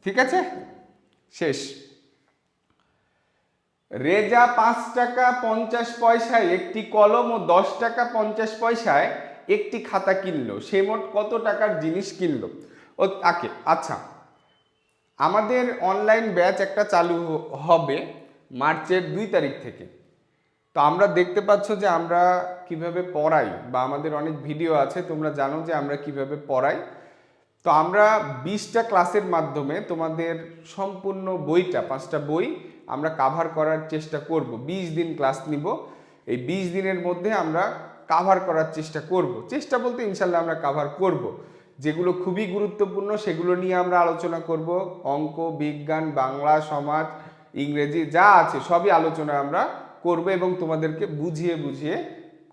ঠিক আছে, শেষ। রেজা 5 টাকা 50 পয়সায় একটি কলম ও 10 টাকা 50 পয়সায় একটি খাতা কিনলো। সে মোট কত টাকার জিনিস কিনলো? ও তাকে, আচ্ছা, আমাদের অনলাইন ব্যাচ একটা চালু হবে মার্চের 2 তারিখ থেকে। তো আমরা দেখতে পাচ্ছ যে আমরা কিভাবে পড়াই, বা আমাদের অনেক ভিডিও আছে, তোমরা জানো যে আমরা কিভাবে পড়াই। তো আমরা 20টা ক্লাসের মাধ্যমে তোমাদের সম্পূর্ণ বইটা, 5টা বই আমরা কাভার করার চেষ্টা করব। 20 দিন ক্লাস নিব। এই 20 দিনের মধ্যে আমরা কাভার করার চেষ্টা করব। চেষ্টা বলতে ইনশাল্লাহ আমরা কাভার করব। যেগুলো খুবই গুরুত্বপূর্ণ সেগুলো নিয়ে আমরা আলোচনা করব। অঙ্ক, বিজ্ঞান, বাংলা, সমাজ, ইংরেজি যা আছে সবই আলোচনা আমরা করব এবং তোমাদেরকে বুঝিয়ে বুঝিয়ে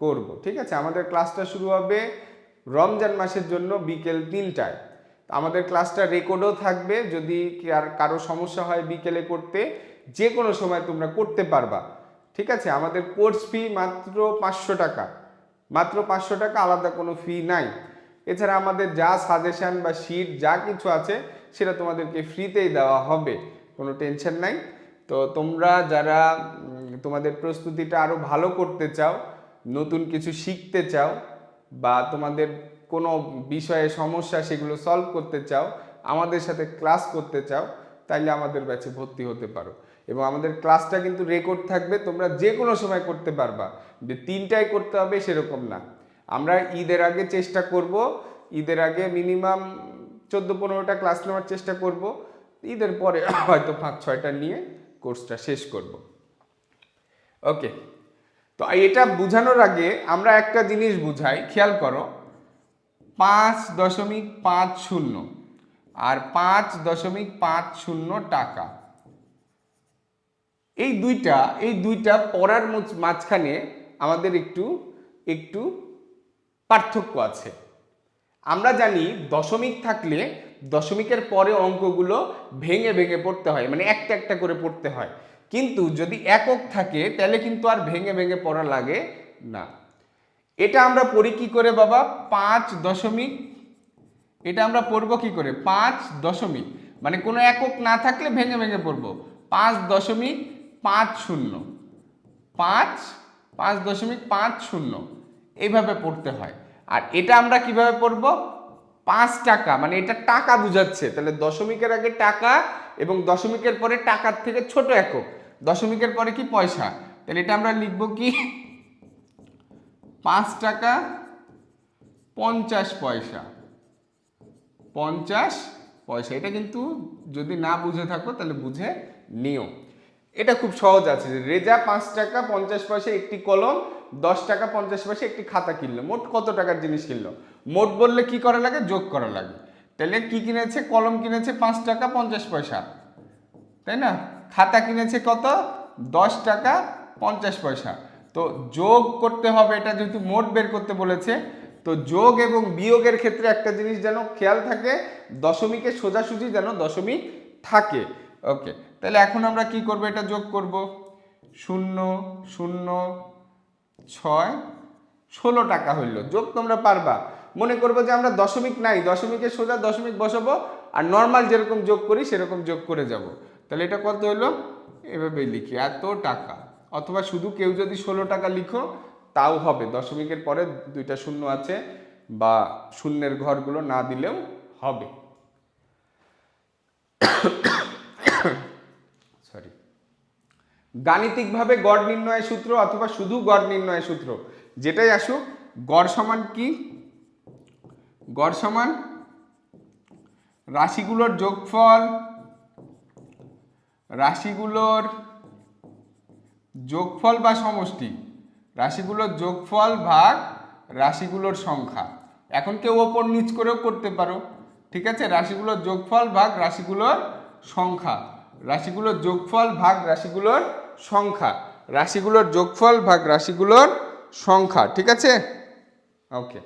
করব। ঠিক আছে, আমাদের ক্লাসটা শুরু হবে রমজান মাসের জন্য বিকেল 3টায়। আমাদের ক্লাসটা রেকর্ডও থাকবে, যদি কারো সমস্যা হয় বিকেলে করতে, যে কোনো সময় তোমরা করতে পারবা। ঠিক আছে, আমাদের কোর্স ফি মাত্র 500 টাকা, মাত্র 500 টাকা, আলাদা কোনো ফি নাই। এছাড়া আমাদের যা সাজেশন বা শিট যা কিছু আছে সেটা তোমাদেরকে ফ্রিতেই দেওয়া হবে, কোনো টেনশন নাই। তো তোমরা যারা তোমাদের প্রস্তুতিটা আরও ভালো করতে চাও, নতুন কিছু শিখতে চাও, বা তোমাদের কোনো বিষয়ে সমস্যা সেগুলো সলভ করতে চাও, আমাদের সাথে ক্লাস করতে চাও, তাইলে আমাদের ব্যাচে ভর্তি হতে পারো। এবং আমাদের ক্লাসটা কিন্তু রেকর্ড থাকবে, তোমরা যে কোনো সময় করতে পারবা, যে 3টায় করতে হবে সেরকম না। আমরা ঈদের আগে চেষ্টা করব, ঈদের আগে মিনিমাম 14-15টা ক্লাস নেওয়ার চেষ্টা করব, ঈদের পরে হয়তো 5-6টা নিয়ে কোর্সটা শেষ করব। ওকে, তো এটা বোঝানোর আগে আমরা একটা জিনিস বুঝাই, খেয়াল করো। 5.50 আর 5.50 টাকা, এই দুইটা পড়ার মাঝখানে আমাদের একটু একটু পার্থক্য আছে। আমরা জানি দশমিক থাকলে দশমিকের পরে অঙ্কগুলো ভেঙে ভেঙে পড়তে হয়, মানে একটা একটা করে পড়তে হয়। কিন্তু যদি একক থাকে তাহলে কিন্তু আর ভেঙে ভেঙে পড়া লাগে না। এটা আমরা পড়ি কি করে বাবা? 5 দশমিক, এটা আমরা পড়বো কি করে? 5 দশমিক, মানে কোনো একক না থাকলে ভেঙে ভেঙে পড়বো। 5.50, 5.50 এইভাবে পড়তে হয়। আর এটা আমরা কিভাবে পড়বো? 5 টাকা, মানে এটা টাকা বুঝাচ্ছে, তাহলে দশমিকের আগে টাকা এবং দশমিকের পরে টাকার থেকে ছোট একক, দশমিকের পরে কি? পয়সা। তাহলে এটা আমরা লিখবো কি? 5 টাকা 50 পয়সা, 50 পয়সা। এটা কিন্তু যদি না বুঝে থাকো তাহলে বুঝে নিও। এটা খুব সহজ আছে, যে রেজা 5 টাকা 50 পয়সা একটি কলম, 10 টাকা 50 পয়সা একটি খাতা কিনলো। মোট কত টাকার জিনিস কিনলো? মোট বললে কি করা লাগে? যোগ করা লাগে। তাহলে কি কিনেছে? কলম কিনেছে 5 টাকা 50 পয়সা, তাই না? খাতা কিনেছে কত? 10 টাকা 50 পয়সা। তো যোগ করতে হবে, এটা যেহেতু মোট বের করতে বলেছে, তো যোগ এবং বিয়োগের ক্ষেত্রে একটা জিনিস যেন খেয়াল থাকে, দশমিকে সোজাসুজি যেন দশমিক থাকে। ওকে, তাহলে এখন আমরা কি করব? এটা যোগ করব। 0 0 6 16 টাকা হইল। যোগ তোমরা পারবা। মনে করবো যে আমরা দশমিক নাই, দশমিকে সোজা দশমিক বসাবো আর নর্মাল যেরকম যোগ করি সেরকম যোগ করে যাব। তাহলে এটা কত হইলো? এভাবেই লিখি, এত টাকা। অথবা শুধু কেউ যদি 16 টাকা লিখো তাও হবে, দশমিকের পরে 2টা শূন্য আছে, বা শূন্যের ঘরগুলো না দিলেও হবে। সরি। গাণিতিকভাবে গড় নির্ণয়ের সূত্র অথবা শুধু গড় নির্ণয়ের সূত্র, যেটাই আসুক, গড় সমান কি? গড় সমান রাশিগুলোর যোগফল, রাশিগুলোর যোগফল বা সমষ্টি, রাশিগুলোর যোগফল ভাগ রাশিগুলোর সংখ্যা। এখন কেউ ওপর নিচ করেও করতে পারো, ঠিক আছে? রাশিগুলোর যোগফল ভাগ রাশিগুলোর সংখ্যা, রাশিগুলোর যোগফল ভাগ রাশিগুলোর সংখ্যা, রাশিগুলোর যোগফল ভাগ রাশিগুলোর সংখ্যা, ঠিক আছে? ওকে,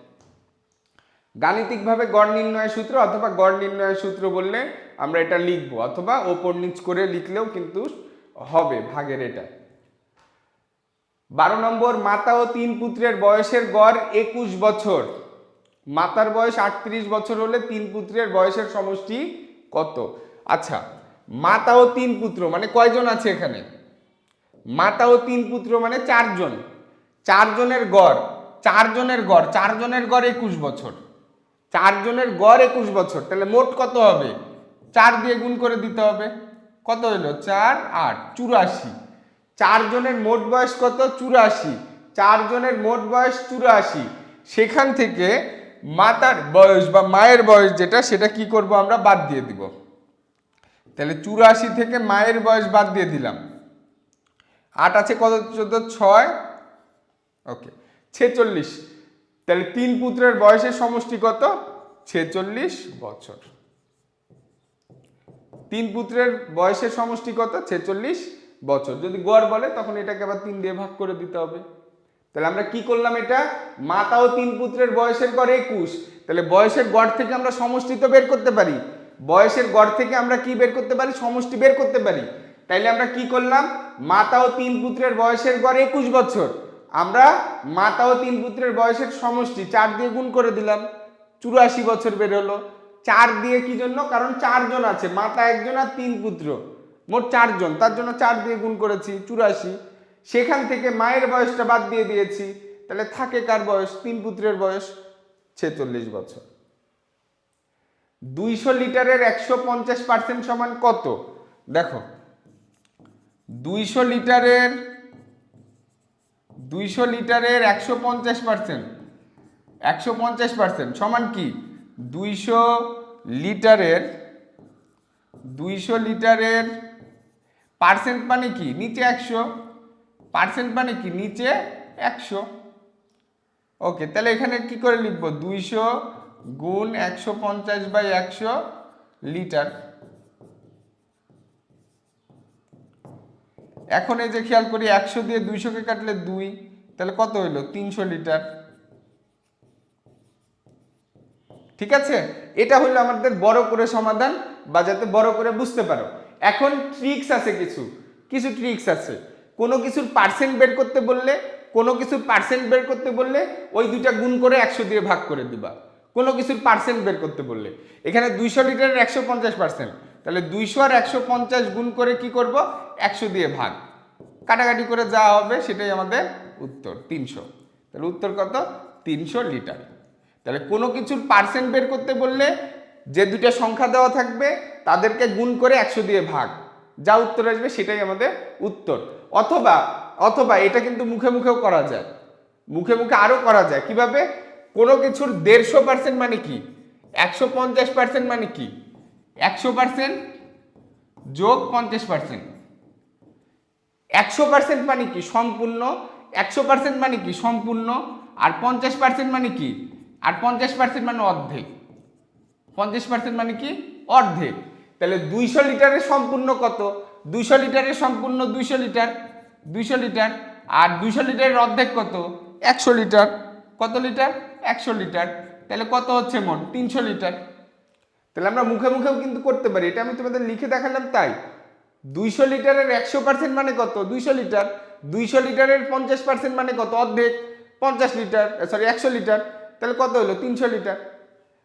গাণিতিকভাবে গড় নির্ণয়ের সূত্র অথবা গড় নির্ণয়ের সূত্র বললে আমরা এটা লিখবো, অথবা ওপর নিচ করে লিখলেও কিন্তু হবে ভাগের। এটা 12 নম্বর, মাতা ও 3 পুত্রের বয়সের গড় 21 বছর। মাতার বয়স 38 বছর হলে 3 পুত্রের বয়সের সমষ্টি কত? আচ্ছা, মাতা ও 3 পুত্র মানে কয়জন আছে এখানে? মাতা ও 3 পুত্র মানে 4 জন। 4 জনের গড়, 4 জনের গড়, 4 জনের গড় 21 বছর। 4 জনের গড় 21 বছর, তাহলে মোট কত হবে? 4 দিয়ে গুণ করে দিতে হবে। কত হলো? 4 8 84। 4 জনের মোট বয়স কত? 84। 4 জনের মোট বয়স 84। সেখান থেকে মাতার বয়স বা মায়ের বয়স যেটা, সেটা কি করব? আমরা বাদ দিয়ে দিব। তাহলে 84 থেকে মায়ের বয়স বাদ দিয়ে দিলাম। 8 আছে কত? 14 6, ওকে 46। তাহলে 3 পুত্রের বয়সের সমষ্টি কত? 46 বছর। 3 পুত্রের বয়সের সমষ্টি কত? 46 বছর। যদি গড় বলে তখন এটাকে আবার 3 দিয়ে ভাগ করে দিতে হবে। তাহলে আমরা কি করলাম? এটা মাতা ও 3 পুত্রের বয়সের গড় 21। তাহলে বয়সের গড় থেকে আমরা সমষ্টি তো বের করতে পারি, বয়সের গড় থেকে আমরা কি বের করতে পারি? সমষ্টি বের করতে পারি। তাইলে আমরা কি করলাম? মাতা ও 3 পুত্রের বয়সের গড় 21 বছর, আমরা মাতা ও 3 পুত্রের বয়সের সমষ্টি 4 দিয়ে গুণ করে দিলাম, 84 বছর বের হলো। 4 দিয়ে কি জন্য, কারণ 4 জন আছে, মাতা একজন আর 3 পুত্র, মোট 4 জন, তার জন্য 4 দিয়ে গুণ করেছি 84। সেখান থেকে মায়ের বয়সটা বাদ দিয়ে দিয়েছি, তাহলে থাকে কার বয়স, 3 পুত্রের বয়স 46 বছর। 200 লিটারের 150% সমান কত? দেখো 200 লিটারের 150% সমান কি, 200 লিটারের পার্সেন্ট মানে কি নিচে 100, পার্সেন্ট মানে কি নিচে 100। ওকে, তাহলে এখানে কি করে লিখবো, 200 গুণ 150/100 লিটার। এখন এই যে খেয়াল করি 100 দিয়ে 200-কে কাটলে 2, তাহলে কত হইলো, 300 লিটার। ঠিক আছে, এটা হলো আমাদের বড় করে সমাধান, বা যাতে বড় করে বুঝতে পারো। এখন ট্রিক্স আছে, কিছু ট্রিক্স আছে। কোনো কিছুর পার্সেন্ট বের করতে বললে ওই দুইটা গুণ করে 100 দিয়ে ভাগ করে দিবা। কোনো কিছুর পার্সেন্ট বের করতে বললে, এখানে 200 লিটারের 150%, তাহলে 200 আর 150 গুণ করে কি করব, 100 দিয়ে ভাগ, কাটাকাটি করে যা হবে সেটাই আমাদের উত্তর 300। তাহলে উত্তর কত, 300 লিটার। তাহলে কোনো কিছুর পার্সেন্ট বের করতে বললে যে দুটো সংখ্যা দেওয়া থাকবে তাদেরকে গুণ করে 100 দিয়ে ভাগ, যা উত্তর আসবে সেটাই আমাদের উত্তর। অথবা এটা কিন্তু মুখে মুখেও করা যায়, আরো করা যায়। কিভাবে, কোনো কিছুর 150% মানে কি, 150% মানে কি, 100% যোগ 50%। 100% মানে কি সম্পূর্ণ, 100% মানে কি সম্পূর্ণ, আর 50% মানে কি, আর 50% মানে অর্ধেক, 50% মানে কি অর্ধেক। তাহলে 200 লিটারের সম্পূর্ণ কত, 200 লিটারের সম্পূর্ণ 200 লিটার, আর 200 লিটারের অর্ধেক কত, 100 লিটার। কত লিটার, 100 লিটার। তাহলে কত হচ্ছে মোট, 300 লিটার। তাহলে আমরা মুখে মুখেও কিন্তু করতে পারি, এটা আমি তোমাদের লিখে দেখালাম তাই। 200 লিটারের 100% মানে কত, 200 লিটার। 200 লিটারের 50% মানে কত, অর্ধেক, 50 লিটার, 100 লিটার। তাহলে কত হলো, 300 লিটার।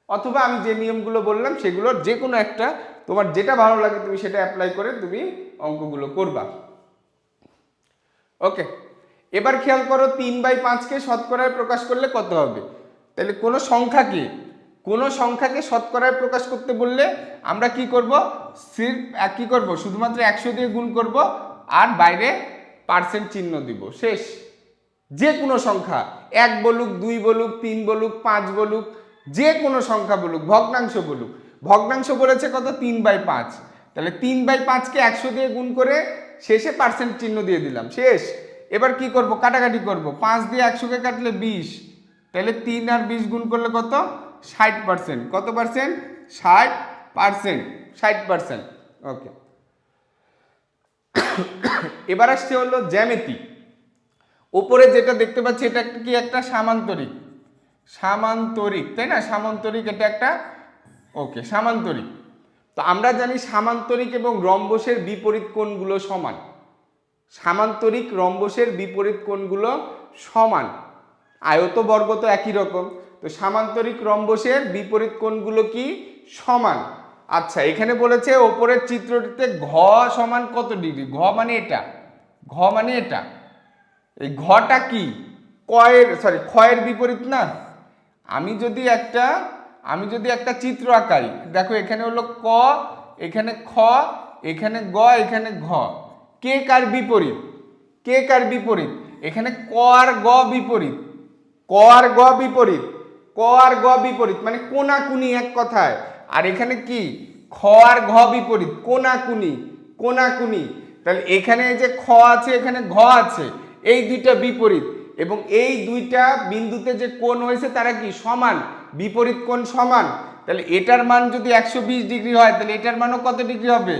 অথবা আমি যে নিয়মগুলো বললাম সেগুলোর যে কোনো একটা, তোমার যেটা ভালো লাগে তুমি সেটা অ্যাপ্লাই করে তুমি অঙ্কগুলো করবা। ওকে, এবার খেয়াল করো 3/5-কে শতকরায় প্রকাশ করলে কত হবে। তাহলে কোনো সংখ্যাকে শতকরায় প্রকাশ করতে বললে আমরা কি করব, শুধুমাত্র 100 দিয়ে গুণ করব আর বাইরে পার্সেন্ট চিহ্ন দিব, শেষ। যে কোনো সংখ্যা, 1 বলুক, 2 বলুক, 3 বলুক, 5 বলুক, যে কোনো সংখ্যা বলুক, ভগ্নাংশ বলেছে কত, 3/5। তাহলে 3/5-কে 100 দিয়ে গুণ করে শেষে পার্সেন্ট চিহ্ন দিয়ে দিলাম, শেষ। এবার কি করব, কাটাকাটি করব, 5 দিয়ে 100-কে কাটলে 20, তাহলে 3 আর 20 গুণ করলে কত, 60%। কত পার্সেন্ট, 60%। ওকে, এবার আসছে হলো জ্যামিতি। উপরে যেটা দেখতে পাচ্ছি এটা কি, একটা সামান্তরিক, তাই না, সামান্তরিক, এটা একটা, ওকে, সামান্তরিক। তো আমরা জানি সামান্তরিক এবং রম্বসের বিপরীত কোণগুলো সমান, আয়ত বর্গ তো একই রকম, তো সামান্তরিক রম্বসের বিপরীত কোণগুলো কি, সমান। আচ্ছা, এখানে বলেছে ওপরের চিত্রটিতে ঘ সমান কত ডিগ্রি, ঘ মানে এটা, এই ঘটা কি, ক্ষয়ের বিপরীত না। আমি যদি একটা চিত্র আঁকাই, দেখো এখানে হলো ক, এখানে খ, এখানে গ, এখানে ঘ, কে কার বিপরীত, এখানে ক আর গ বিপরীত, মানে কোনাকুনি, এক কথায়। আর এখানে কি, খ আর ঘ বিপরীত, কোনাকুনি। তাহলে এখানে যে খ আছে, এখানে ঘ আছে, এই দুইটা বিপরীত, এবং এই দুইটা বিন্দুতে যে কোণ হয়েছে তারা কি সমান, বিপরীত কোণ সমান। তাহলে এটার মান যদি 120 ডিগ্রি হয়, তাহলে এটার মানও কত ডিগ্রি হবে,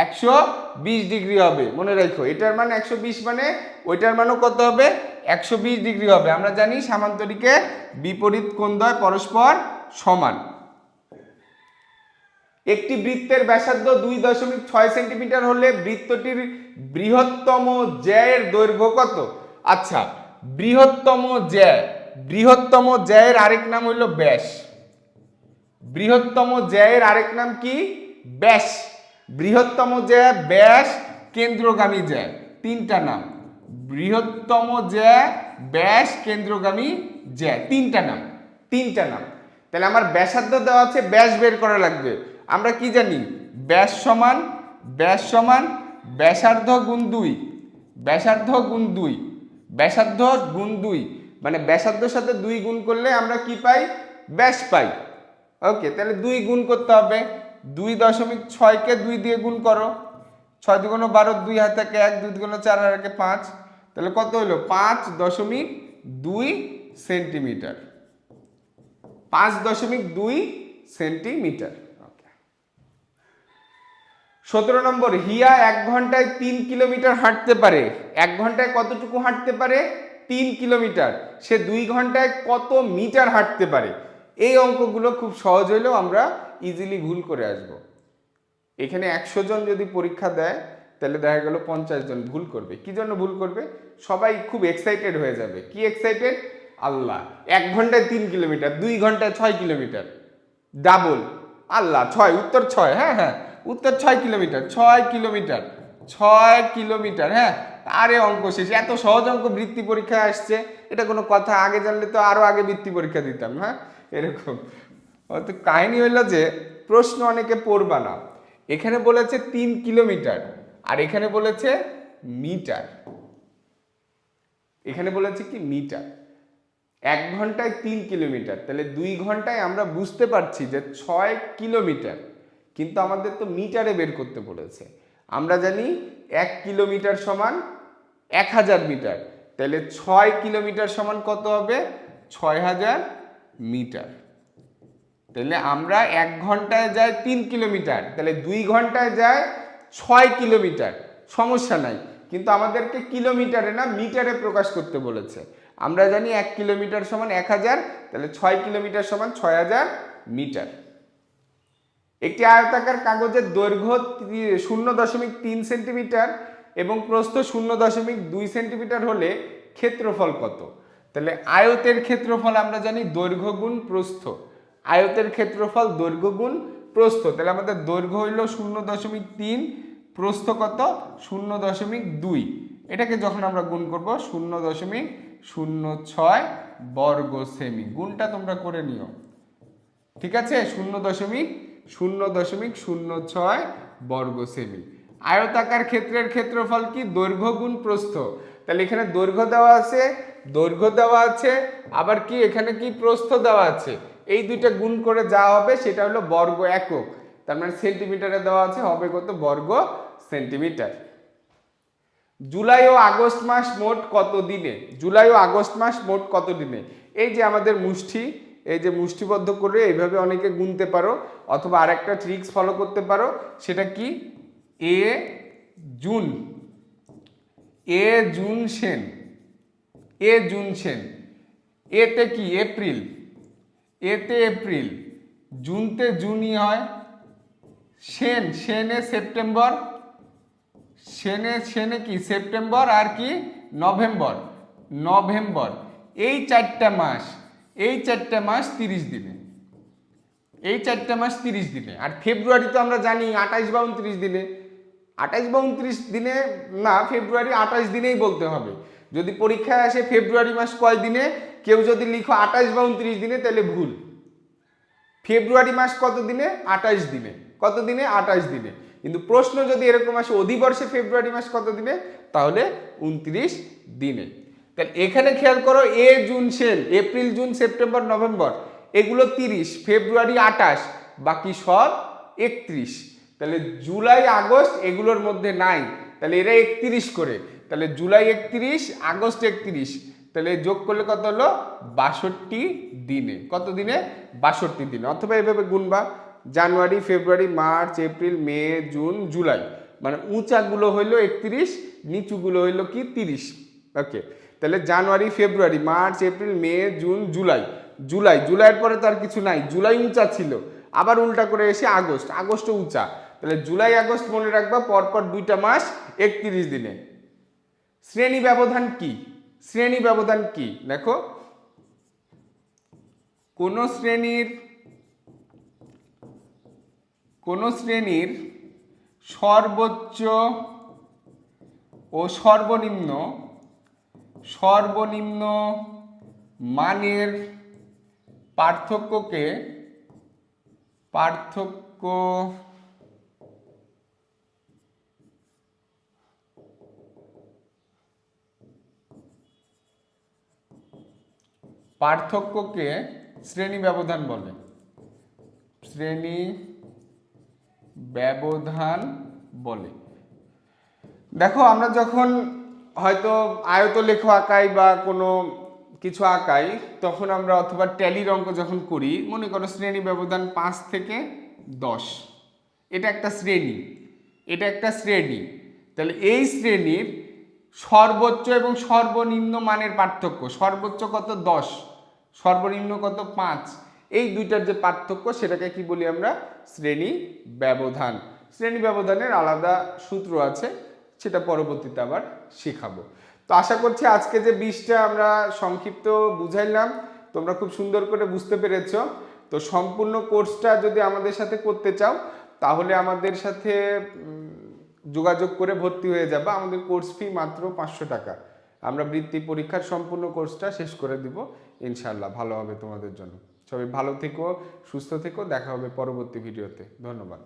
120 ডিগ্রি হবে। মনে রাখো, এটার মান 120, মানে ওইটার মানও কত হবে, 120 ডিগ্রি হবে। আমরা জানি সামান্তরিকে বিপরীত কোণদ্বয় পরস্পর সমান। একটি বৃত্তের ব্যাসার্ধ 2.6 সেন্টিমিটার হলে বৃত্তটির বৃহত্তম জ্যায়ের দৈর্ঘ্য কত। আচ্ছা, বৃহত্তম জ্যায়ের আরেক নাম হলো ব্যাস। বৃহত্তম জ্যায়ের আরেক নাম কি? ব্যাস। বৃহত্তম জ্যা, ব্যাস, কেন্দ্রগামী জ্যা, তিনটা নাম। বৃহত্তম জ্যা, ব্যাস, কেন্দ্রগামী জ্যা, তিনটা নাম, তিনটা নাম। তাহলে আমার ব্যাসার্ধ দেওয়া আছে, ব্যাস বের করা লাগবে। আমরা কি জানি? ব্যাস সমান, ব্যাস সমান ব্যাসার্ধ গুণ 2, ব্যাসার্ধ গুণ 2, ব্যাসার্ধ গুণ 2, মানে ব্যাসার্ধের সাথে 2 গুণ করলে আমরা কি পাই? ব্যাস পাই। ওকে, তাহলে 2 গুণ করতে হবে। 2.6কে 2 দিয়ে গুণ করো, 6 দুগুণ 12, 2 হাতে 1, 2 দুগুণ 4 আর 1 5, তাহলে কত হলো? 5.2 সেন্টিমিটার, 5.2 সেন্টিমিটার। 17 নম্বর, হিয়া 1 ঘন্টায় 3 কিলোমিটার হাঁটতে পারে। 1 ঘন্টায় কতটুকু হাঁটতে পারে? 3 কিলোমিটার। সে 2 ঘন্টায় কত মিটার হাঁটতে পারে? এই অঙ্কগুলো খুব সহজ হইলেও আমরা ইজিলি ভুল করে আসব। এখানে 100 জন যদি পরীক্ষা দেয় তাহলে দেখা গেল 50 জন ভুল করবে। কি জন্য ভুল করবে? সবাই খুব এক্সাইটেড হয়ে যাবে। কি এক্সাইটেড? আল্লাহ, 1 ঘন্টায় 3 কিলোমিটার, 2 ঘন্টায় 6 কিলোমিটার, ডাবল। আল্লাহ, 6, উত্তর 6। হ্যাঁ হ্যাঁ, উত্তর 6 কিলোমিটার, 6 কিলোমিটার, 6 কিলোমিটার। হ্যাঁ, আরে অঙ্ক শেষ। এত সহজ অঙ্ক বৃত্তি পরীক্ষায় আসছে, এটা কোনো কথা? আগে জানলে তো আরো আগে বৃত্তি পরীক্ষা দিতাম। হ্যাঁ, এরকম। তো কাহিনী হইলো যে প্রশ্ন অনেকে পড়বা না। এখানে বলেছে 3 কিলোমিটার আর এখানে বলেছে মিটার। এখানে বলেছে কি? মিটার। 1 ঘন্টায় 3 কিলোমিটার, তাহলে 2 ঘন্টায় আমরা বুঝতে পারছি যে 6 কিলোমিটার, কিন্তু আমাদের তো মিটারে বের করতে বলেছে। আমরা জানি 1 কিলোমিটার সমান 1000 মিটার, তাহলে 6 কিলোমিটার সমান কত হবে? 6000 মিটার। তাহলে আমরা 1 ঘন্টায় যাই 3 কিলোমিটার, তাহলে 2 ঘন্টায় যায় 6 কিলোমিটার, সমস্যা নাই। কিন্তু আমাদেরকে কিলোমিটারে না মিটারে প্রকাশ করতে বলেছে। আমরা জানি 1 কিলোমিটার সমান 1000, তাহলে 6 কিলোমিটার সমান 6000 মিটার। একটি আয়তাকার কাগজের দৈর্ঘ্য 0.3 সেন্টিমিটার এবং প্রস্থ 0.2 সেন্টিমিটার হলে ক্ষেত্রফল কত? তাহলে আয়তের ক্ষেত্রফল আমরা জানি দৈর্ঘ্য গুণ প্রস্থ। আয়তের ক্ষেত্রফল দৈর্ঘ্য গুণ প্রস্থ। তাহলে আমাদের দৈর্ঘ্য হইল 0.3, প্রস্থ কত? 0.2। এটাকে যখন আমরা গুণ করব 0.06 বর্গ সেমি। গুণটা তোমরা করে নিও, ঠিক আছে? 0.06 বর্গ সেমি। আয়তাকার ক্ষেত্রের ক্ষেত্রফল কি? দৈর্ঘ্য গুণ প্রস্থ। তাহলে এখানে দৈর্ঘ্য দেওয়া আছে, দৈর্ঘ্য দেওয়া আছে, আবার কি এখানে কি? প্রস্থ দেওয়া আছে। এই দুইটা গুণ করে যা হবে সেটা হলো বর্গ একক। তার মানে সেন্টিমিটারে দেওয়া আছে, হবে কত? বর্গ সেন্টিমিটার। জুলাই ও আগস্ট মাস মোট কত দিনে? জুলাই ও আগস্ট মাস মোট কত দিনে? এই যে আমাদের মুষ্টি, এই যে মুষ্টিবদ্ধ করে এইভাবে অনেকে গুনতে পারো, অথবা আরেকটা ট্রিক্স ফলো করতে পারো। সেটা কি? এ জুন, এ জুন সেন, এ জুন সেন। এতে কি? এপ্রিল, এতে এপ্রিল, জুনতে জুনই হয়, সেন, সেনে সেপ্টেম্বর, সেনে, সেনে কি? সেপ্টেম্বর, আর কি? November, November. এই 4টা মাস, এই 4টা মাস 30 দিনে, এই 4টা মাস 30 দিনে। আর ফেব্রুয়ারি তো আমরা জানি 28 বা 29 দিনে। 28 বা 29 দিনে না, ফেব্রুয়ারি 28 দিনেই বলতে হবে। যদি পরীক্ষায় আসে ফেব্রুয়ারি মাস কয় দিনে, কেউ যদি লিখো 28 বা 29 দিনে, তাহলে ভুল। ফেব্রুয়ারি মাস কত দিনে? 28 দিনে। কত দিনে? 28 দিনে। কিন্তু প্রশ্ন যদি এরকম আসে অধিবর্ষে ফেব্রুয়ারি মাস কত দিনে, তাহলে 29 দিনে। তাহলে এখানে খেয়াল করো, এ জুন সেন, এপ্রিল জুন সেপ্টেম্বর নভেম্বর, এগুলো 30, ফেব্রুয়ারি 28, বাকি সব 31। তাহলে জুলাই আগস্ট এগুলোর মধ্যে নাই, তাহলে এরা 31 করে। তাহলে জুলাই 31, আগস্ট 31, তাহলে যোগ করলে কত হলো? 62 দিনে। কত দিনে? 62 দিনে। অথবা এভাবে গুনবা, জানুয়ারি, ফেব্রুয়ারি, মার্চ, এপ্রিল, মে, জুন, জুলাই, মানে উঁচাগুলো হইলো 31, নিচুগুলো হইলো কি? 30। ওকে, তাহলে জানুয়ারি, ফেব্রুয়ারি, মার্চ, এপ্রিল, মে, জুন, জুলাই। জুলাই, জুলাইয়ের পরে তো আর কিছু নাই, জুলাই উঁচা ছিল। আবার উল্টা করে এসে আগস্ট, আগস্টও উঁচা। তাহলে জুলাই আগস্ট মনে রাখবা, পরপর 2টা মাস 31 দিনে। শ্রেণী ব্যবধান কি? শ্রেণী ব্যবধান কি? দেখো, কোন শ্রেণীর কোন শ্রেণীর সর্বোচ্চ ও সর্বনিম্ন মানের পার্থক্যকে শ্রেণী ব্যবধান বলে। দেখো আমরা যখন হয়তো আয়তলেখ আঁকাই বা কোনো কিছু আঁকাই, তখন আমরা অথবা ট্যালির অঙ্ক যখন করি, মনে করো শ্রেণী ব্যবধান 5 থেকে 10, এটা একটা শ্রেণী। তাহলে এই শ্রেণীর সর্বোচ্চ এবং সর্বনিম্ন মানের পার্থক্য, সর্বোচ্চ কত 10, সর্বনিম্ন কত 5, এই দুইটার যে পার্থক্য সেটাকে কি বলি আমরা? শ্রেণী ব্যবধান। শ্রেণী ব্যবধানের আলাদা সূত্র আছে, সেটা পরবর্তীতে আবার শেখাবো। তো আশা করছি আজকে যে 20টা আমরা সংক্ষিপ্ত বুঝাইলাম তোমরা খুব সুন্দর করে বুঝতে পেরেছো। তো সম্পূর্ণ কোর্সটা যদি আমাদের সাথে করতে চাও তাহলে আমাদের সাথে যোগাযোগ করে ভর্তি হয়ে যাবে। আমাদের কোর্স ফি মাত্র 500 টাকা। আমরা বৃত্তি পরীক্ষার সম্পূর্ণ কোর্সটা শেষ করে দিব ইনশাআল্লাহ। ভালো হবে তোমাদের জন্য। সবাই ভালো থেকো, সুস্থ থেকো, দেখা হবে পরবর্তী ভিডিওতে। ধন্যবাদ।